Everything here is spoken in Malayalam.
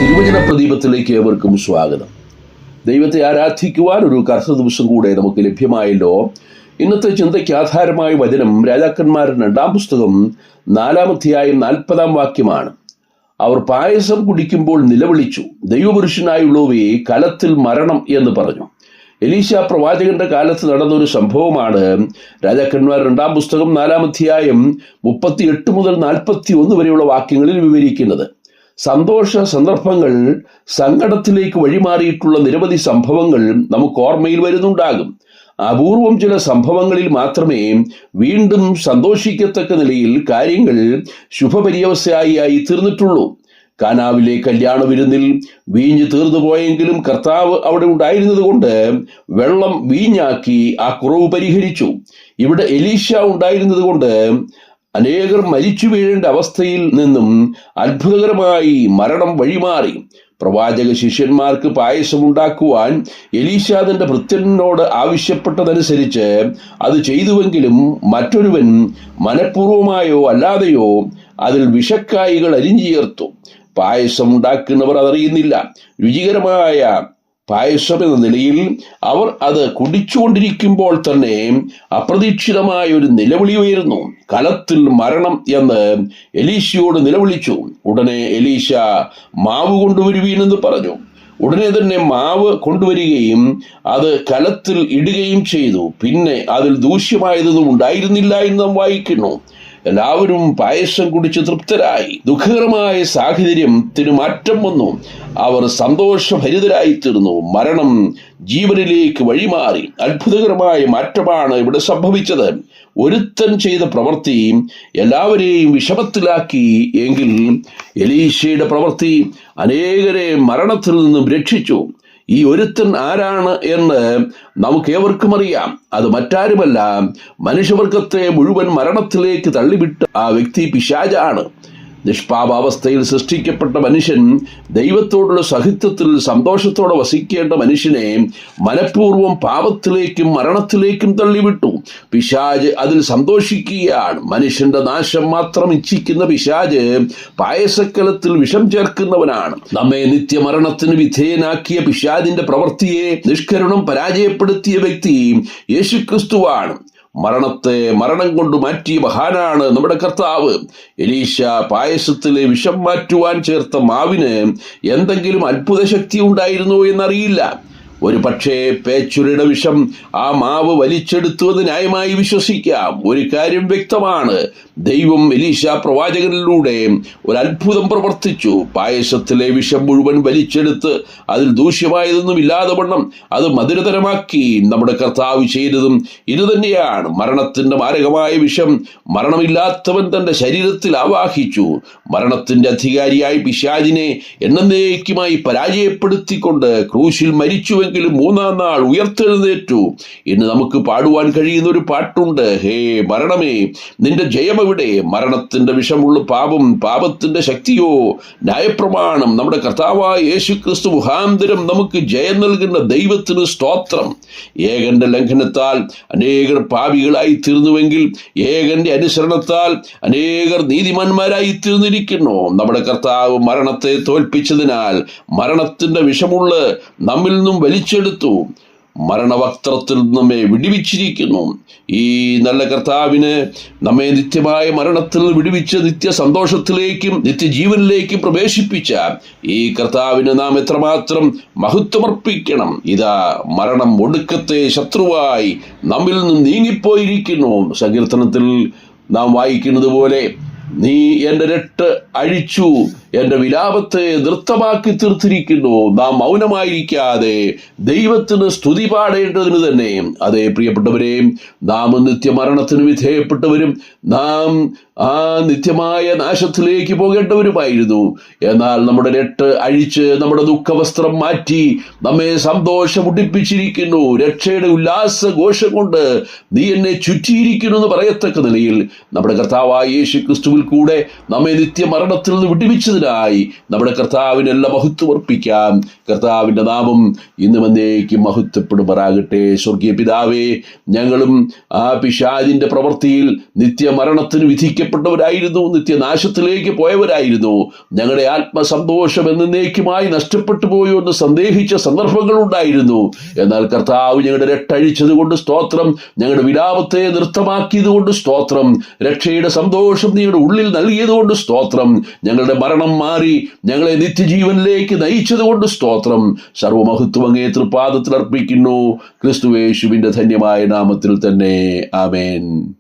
തിരുവചന പ്രദീപത്തിലേക്ക് ഏവർക്കും സ്വാഗതം. ദൈവത്തെ ആരാധിക്കുവാൻ ഒരു കർത്ത ദിവസം കൂടെ നമുക്ക് ലഭ്യമായല്ലോ. ഇന്നത്തെ ചിന്തയ്ക്ക് ആധാരമായ വചനം രാജാക്കന്മാരുടെ 2-ാം പുസ്തകം 4-ാം അധ്യായം 40-ാം വാക്യമാണ്. അവർ പായസം കുടിക്കുമ്പോൾ നിലവിളിച്ചു, ദൈവപുരുഷനായുള്ളവയെ കലത്തിൽ മരണം എന്ന് പറഞ്ഞു. എലീശ പ്രവാചകന്റെ കാലത്ത് നടന്ന ഒരു സംഭവമാണ് രാജാക്കന്മാർ 2-ാം പുസ്തകം 4-ാം അധ്യായം 38 മുതൽ 41 വരെയുള്ള വാക്യങ്ങളിൽ വിവരിക്കുന്നത്. സന്തോഷ സന്ദർഭങ്ങൾ സങ്കടത്തിലേക്ക് വഴിമാറിയിട്ടുള്ള നിരവധി സംഭവങ്ങൾ നമുക്ക് ഓർമ്മയിൽ വരുന്നുണ്ടാകും. അപൂർവം ചില സംഭവങ്ങളിൽ മാത്രമേ വീണ്ടും സന്തോഷിക്കത്തക്ക നിലയിൽ കാര്യങ്ങൾ ശുഭപര്യവസായിയായി തീർന്നിട്ടുള്ളൂ. കാനാവിലെ കല്യാണ വിരുന്നിൽ വീഞ്ഞ് തീർന്നു പോയെങ്കിലും കർത്താവ് അവിടെ ഉണ്ടായിരുന്നത് കൊണ്ട് വെള്ളം വീഞ്ഞാക്കി ആ കുറവ് പരിഹരിച്ചു. ഇവിടെ എലീശ ഉണ്ടായിരുന്നത് കൊണ്ട് അനേകർ മരിച്ചു വീഴേണ്ട അവസ്ഥയിൽ നിന്നും അത്ഭുതകരമായി മരണം വഴിമാറി. പ്രവാചക ശിഷ്യന്മാർക്ക് പായസം ഉണ്ടാക്കുവാൻ എലീശ തന്റെ ഭൃത്യനോട് ആവശ്യപ്പെട്ടതനുസരിച്ച് അത് ചെയ്തുവെങ്കിലും മറ്റൊരുവൻ മനഃപൂർവമായോ അല്ലാതെയോ അതിൽ വിഷക്കായികൾ അരിഞ്ഞു ചേർത്തു. പായസം ഉണ്ടാക്കുന്നവർ അതറിയുന്നില്ല. രുചികരമായ പായസം എന്ന നിലയിൽ അവർ അത് കുടിച്ചുകൊണ്ടിരിക്കുമ്പോൾ തന്നെ അപ്രതീക്ഷിതമായ ഒരു നിലവിളി ഉയർന്നു. കലത്തിൽ മരണം എന്ന് എലീശയോട് നിലവിളിച്ചു. ഉടനെ എലീശ മാവ് കൊണ്ടുവരുവീനെന്ന് പറഞ്ഞു. ഉടനെ തന്നെ മാവ് കൊണ്ടുവരികയും അത് കലത്തിൽ ഇടുകയും ചെയ്തു. പിന്നെ അതിൽ ദൂഷ്യമായതൊന്നും ഉണ്ടായിരുന്നില്ല എന്ന് നാം വായിക്കുന്നു. എല്ലാവരും പായസം കുടിച്ച് തൃപ്തരായി. ദുഃഖകരമായ സാഹചര്യത്തിന് മാറ്റം വന്നു. അവർ സന്തോഷഭരിതരായി തീർന്നു. മരണം ജീവനിലേക്ക് വഴിമാറി. അത്ഭുതകരമായ മാറ്റമാണ് ഇവിടെ സംഭവിച്ചത്. ഒരുത്തൻ ചെയ്ത പ്രവൃത്തി എല്ലാവരെയും വിഷമത്തിലാക്കി എങ്കിൽ എലീശയുടെ പ്രവൃത്തി അനേകരെ മരണത്തിൽ നിന്നും രക്ഷിച്ചു. ഈ ഒരുത്തൻ ആരാണ് എന്ന് നമുക്കേവർക്കും അറിയാം. അത് മറ്റാരുമല്ല, മനുഷ്യവർഗത്തെ മുഴുവൻ മരണത്തിലേക്ക് തള്ളിവിട്ട ആ വ്യക്തി പിശാചാണ്. നിഷ്പാപാവസ്ഥയിൽ സൃഷ്ടിക്കപ്പെട്ട മനുഷ്യൻ ദൈവത്തോടുള്ള സഹിത്വത്തിൽ സന്തോഷത്തോടെ വസിക്കേണ്ട മനുഷ്യനെ മനഃപൂർവ്വം പാപത്തിലേക്കും മരണത്തിലേക്കും തള്ളിവിട്ടു. പിശാച് അതിൽ സന്തോഷിക്കുകയാണ്. മനുഷ്യന്റെ നാശം മാത്രം ഇച്ഛിക്കുന്ന പിശാച് പായസക്കലത്തിൽ വിഷം ചേർക്കുന്നവനാണ്. നമ്മെ നിത്യമരണത്തിന് വിധേയനാക്കിയ പിശാചിന്റെ പ്രവൃത്തിയെ നിഷ്കരുണം പരാജയപ്പെടുത്തിയ വ്യക്തി യേശുക്രിസ്തുവാണ്. മരണത്തെ മരണം കൊണ്ട് മാറ്റിയ മഹാനാണ് നമ്മുടെ കർത്താവ്. എലീശ പായസത്തിലെ വിഷം മാറ്റുവാൻ ചേർത്ത മാവിന് എന്തെങ്കിലും അത്ഭുത ശക്തി ഉണ്ടായിരുന്നോ എന്നറിയില്ല. ഒരു പക്ഷേ പേച്ചുരയുടെ വിഷം ആ മാവ് വലിച്ചെടുത്തുവെന്ന് ന്യായമായി വിശ്വസിക്കാം. ഒരു കാര്യം വ്യക്തമാണ്, ദൈവം എലീശ പ്രവാചകനിലൂടെ ഒരു അത്ഭുതം പ്രവർത്തിച്ചു. പായസത്തിലെ വിഷം മുഴുവൻ വലിച്ചെടുത്ത് അതിൽ ദൂഷ്യമായതൊന്നും ഇല്ലാതെ വണ്ണം അത് മധുരതരമാക്കി നമ്മുടെ കർത്താവ് ചെയ്തതും ഇതുതന്നെയാണ്. മരണത്തിന്റെ മാരകമായ വിഷം മരണമില്ലാത്തവൻ തന്റെ ശരീരത്തിൽ ആവാഹിച്ചു. മരണത്തിന്റെ അധികാരിയായി പിശാചിനെ എന്നേക്കുമായി പരാജയപ്പെടുത്തിക്കൊണ്ട് ക്രൂശിൽ മരിച്ചു. 3-ാം നാൾ ഉയർത്തെഴുന്നേറ്റു. ഇന്ന് നമുക്ക് പാടുവാൻ കഴിയുന്ന ഒരു പാട്ടുണ്ട്. ഹേ മരണമേ, നിന്റെ ജയമെവിടെ? മരണത്തിന്റെ വിഷമുള്ള പാപത്തിന്റെ ശക്തിയോ ന്യായപ്രമാണം നമ്മുടെ കർത്താവായ യേശുക്രിസ്തു മുഖാന്തരം നമുക്ക് ജയം നൽകുന്ന ദൈവത്തിന് സ്തോത്രം. ഏകന്റെ ലംഘനത്താൽ അനേകർ പാപികളായി തീർന്നുവെങ്കിൽ ഏകന്റെ അനുസരണത്താൽ അനേകർ നീതിമാന്മാരായി തീർന്നിരിക്കുന്നു. നമ്മുടെ കർത്താവ് മരണത്തെ തോൽപ്പിച്ചതിനാൽ മരണത്തിന്റെ വിഷമുള്ള നമ്മിൽ നിന്നും വലിച്ചെടുത്തു. മരണവക്ത്രത്തിൽ നമ്മെ വിടുവിച്ചിരിക്കുന്നു. ഈ നല്ല കർത്താവിന് നമ്മെ നിത്യമായ മരണത്തിൽ വിടുവിച്ച് നിത്യ സന്തോഷത്തിലേക്കും നിത്യജീവനിലേക്കും പ്രവേശിപ്പിച്ച ഈ കർത്താവിന് നാം എത്രമാത്രം മഹത്വമർപ്പിക്കണം. ഇതാ മരണം ഒടുക്കത്തെ ശത്രുവായി നമ്മിൽ നിന്നും നീങ്ങിപ്പോയിരിക്കുന്നു. സങ്കീർത്തനത്തിൽ നാം വായിക്കുന്നത് പോലെ, നീ എന്റെ രട്ട് അഴിച്ചു, എന്റെ വിലാപത്തെ നൃത്തമാക്കി തീർത്തിരിക്കുന്നു. നാം മൗനമായിരിക്കാതെ ദൈവത്തിന് സ്തുതി പാടേണ്ടതിന് തന്നെ. അതേ പ്രിയപ്പെട്ടവരെ, നാം നിത്യമരണത്തിന് വിധേയപ്പെട്ടവരും നാം ആ നിത്യമായ നാശത്തിലേക്ക് പോകേണ്ടവരുമായിരുന്നു. എന്നാൽ നമ്മുടെ രട്ട് അഴിച്ച് നമ്മുടെ ദുഃഖവസ്ത്രം മാറ്റി നമ്മെ സന്തോഷം ഉടിപ്പിച്ചിരിക്കുന്നു. രക്ഷയുടെ ഉല്ലാസഘോഷം കൊണ്ട് നീ എന്നെ ചുറ്റിയിരിക്കുന്നു എന്ന് പറയത്തക്ക നിലയിൽ നമ്മുടെ കർത്താവായ യേശു ക്രിസ്തുവിൽ കൂടെ നമ്മെ നിത്യമരണത്തിൽ നിന്ന് വിടുവിച്ചത് അനുഗ്രഹിച്ചതിനായി നമ്മുടെ കർത്താവിനെല്ലാം മഹത്വം അർപ്പിക്കാം. കർത്താവിൻ്റെ നാമം ഇന്നും എന്നേക്കും മഹത്വപ്പെടുമാറാകട്ടെ. സ്വർഗീയ പിതാവേ, ഞങ്ങളും ആ പിശാചിന്റെ പ്രവൃത്തിയിൽ നിത്യമരണത്തിന് വിധിക്കപ്പെട്ടവരായിരുന്നു, നിത്യനാശത്തിലേക്ക് പോയവരായിരുന്നു. ഞങ്ങളുടെ ആത്മസന്തോഷം എന്നേക്കുമായി നഷ്ടപ്പെട്ടു പോയോ എന്ന് സന്ദേഹിച്ച സന്ദർഭങ്ങളുണ്ടായിരുന്നു. എന്നാൽ കർത്താവ് ഞങ്ങളുടെ രട്ടഴിച്ചത് കൊണ്ട് സ്തോത്രം, ഞങ്ങളുടെ വിലാപത്തെ നൃത്തമാക്കിയത് കൊണ്ട് സ്തോത്രം, രക്ഷയുടെ സന്തോഷം നിങ്ങളുടെ ഉള്ളിൽ നൽകിയത് കൊണ്ട് സ്തോത്രം, ഞങ്ങളുടെ മരണം മാറി ഞങ്ങളെ നിത്യജീവനിലേക്ക് നയിച്ചത് കൊണ്ട് സ്തോത്രം. സർവമഹത്വം അങ്ങേ തൃപാദത്തിൽ അർപ്പിക്കുന്നു, ക്രിസ്തുയേശുവിന്റെ ധന്യമായ നാമത്തിൽ തന്നെ. ആമേൻ.